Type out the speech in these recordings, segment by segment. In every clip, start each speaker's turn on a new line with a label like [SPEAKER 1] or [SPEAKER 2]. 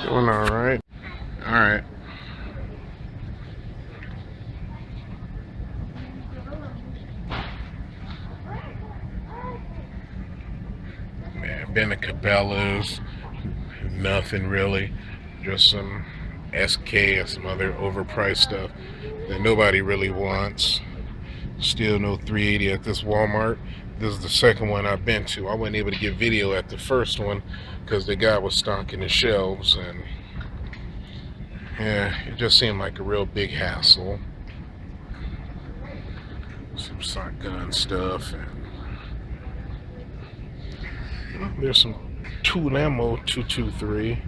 [SPEAKER 1] Doing all right. All right. Man, been to Cabela's. Nothing really. Just some SK and some other overpriced stuff that nobody really wants. Still no 380 at this Walmart. This is the second one I've been to. I wasn't able to get video at the first one because the guy was stocking the shelves, and yeah, it just seemed like a real big hassle. Some shotgun stuff, and there's some tool ammo 223.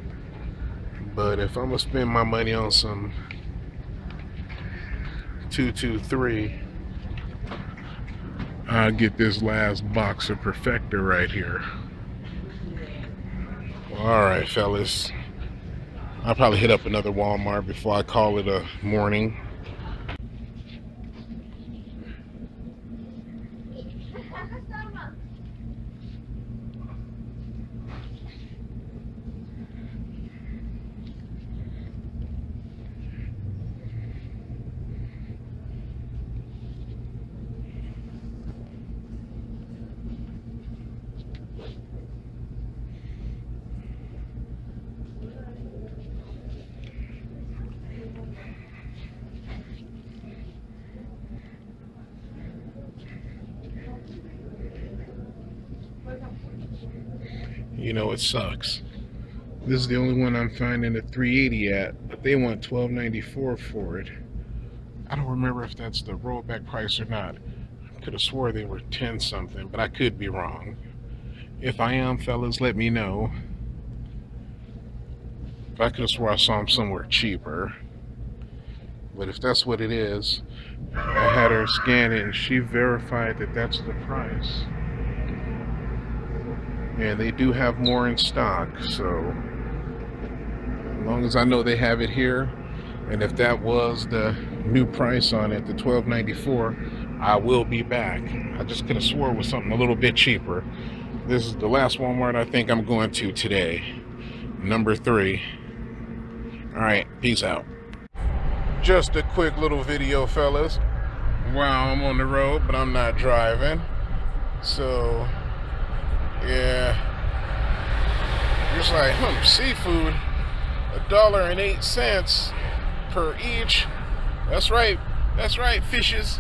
[SPEAKER 1] But if I'm gonna spend my money on some 223, I'll get this last box of Perfecta right here. Alright, fellas. I'll probably hit up another Walmart before I call it a morning. You know, it sucks. This is the only one I'm finding a 380 at, but they want $12.94 for it. I don't remember if that's the rollback price or not. I could have swore they were 10 something, but I could be wrong. If I am, fellas, let me know. I could have swore I saw them somewhere cheaper. But if that's what it is, I had her scan it and she verified that that's the price. And they do have more in stock, so as long as I know they have it here, and if that was the new price on it, the $12.94, I will be back. I just could have swore it was something a little bit cheaper. This is the last Walmart I think I'm going to today. Number 3. Alright, peace out. Just a quick little video, fellas. Wow, I'm on the road, but I'm not driving. So yeah, just like seafood, $1.08 per each. That's right, fishes.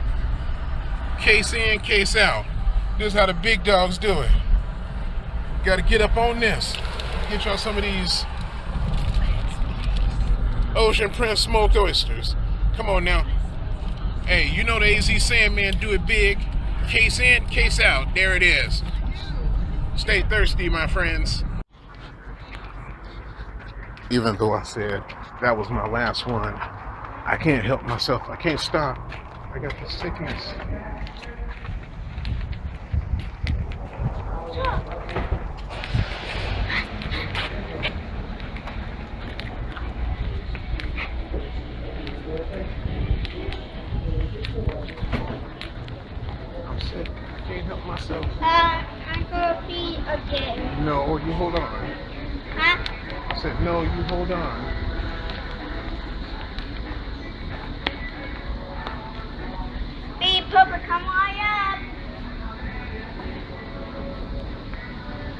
[SPEAKER 1] Case in, case out. This is how the big dogs do it. Got to get up on this. Get y'all some of these Ocean Prince smoked oysters. Come on now. Hey, you know the AZ Sandman do it big. Case in, case out. There it is. Stay thirsty, my friends. Even though I said that was my last one, I can't help myself. I can't stop. I got the sickness. I'm sick. I can't help myself.
[SPEAKER 2] I'm gonna pee again.
[SPEAKER 1] No, you hold on.
[SPEAKER 2] Huh?
[SPEAKER 1] I said, no, you hold on.
[SPEAKER 2] Baby Papa, come on up.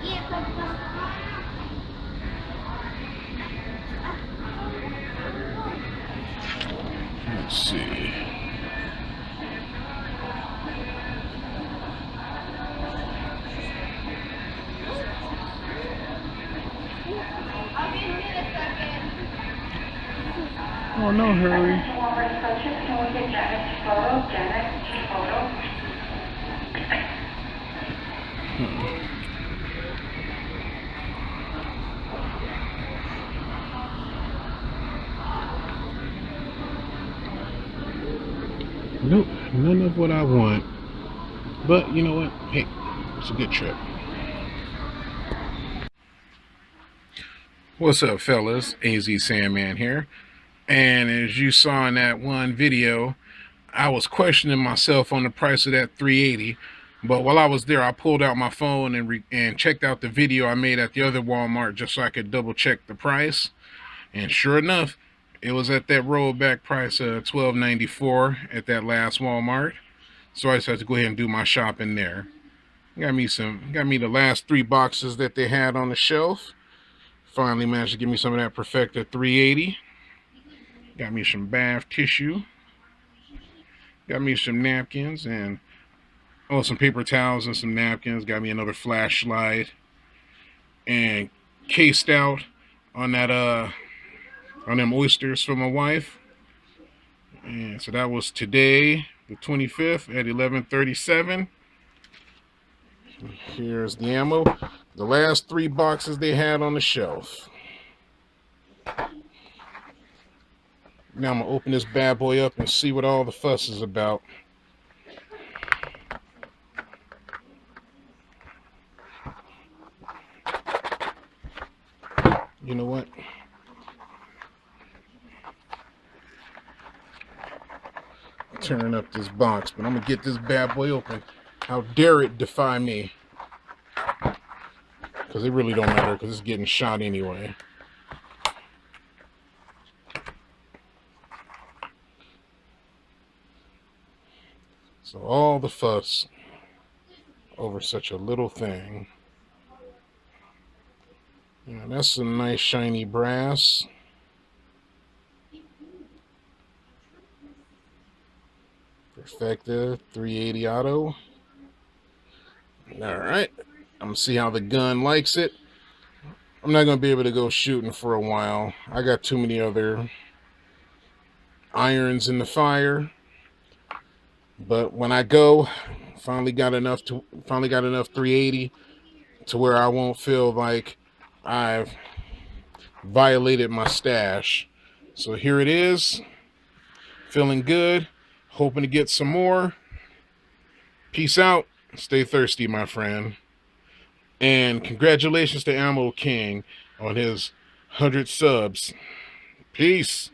[SPEAKER 2] Yeah, Papa, come on.
[SPEAKER 1] Let's see.
[SPEAKER 2] I'll be in a second.
[SPEAKER 1] Oh, no hurry. Nope, none of what I want. But you know what? Hey, it's a good trip. What's up, fellas? AZ Sandman here. And as you saw in that one video, I was questioning myself on the price of that 380. But while I was there, I pulled out my phone and checked out the video I made at the other Walmart just so I could double check the price. And sure enough, it was at that rollback price of $12.94 at that last Walmart. So I decided to go ahead and do my shopping there. Got me the last 3 boxes that they had on the shelf. Finally managed to get me some of that Perfecta 380. Got me some bath tissue. Got me some napkins and some paper towels and some napkins. Got me another flashlight and cased out on that on them oysters for my wife. And so that was today, the 25th at 11:37. Here's the ammo. The last 3 boxes they had on the shelf. Now I'm going to open this bad boy up and see what all the fuss is about. You know what? I'm turning up this box, but I'm going to get this bad boy open. How dare it defy me? Because it really don't matter because it's getting shot anyway. So all the fuss over such a little thing. Yeah, that's some nice shiny brass. Perfecta 380 auto. Alright. I'm going to see how the gun likes it. I'm not going to be able to go shooting for a while. I got too many other irons in the fire. But when I go, finally got enough 380 to where I won't feel like I've violated my stash. So here it is. Feeling good. Hoping to get some more. Peace out. Stay thirsty, my friend. And congratulations to Ammo King on his 100 subs. Peace.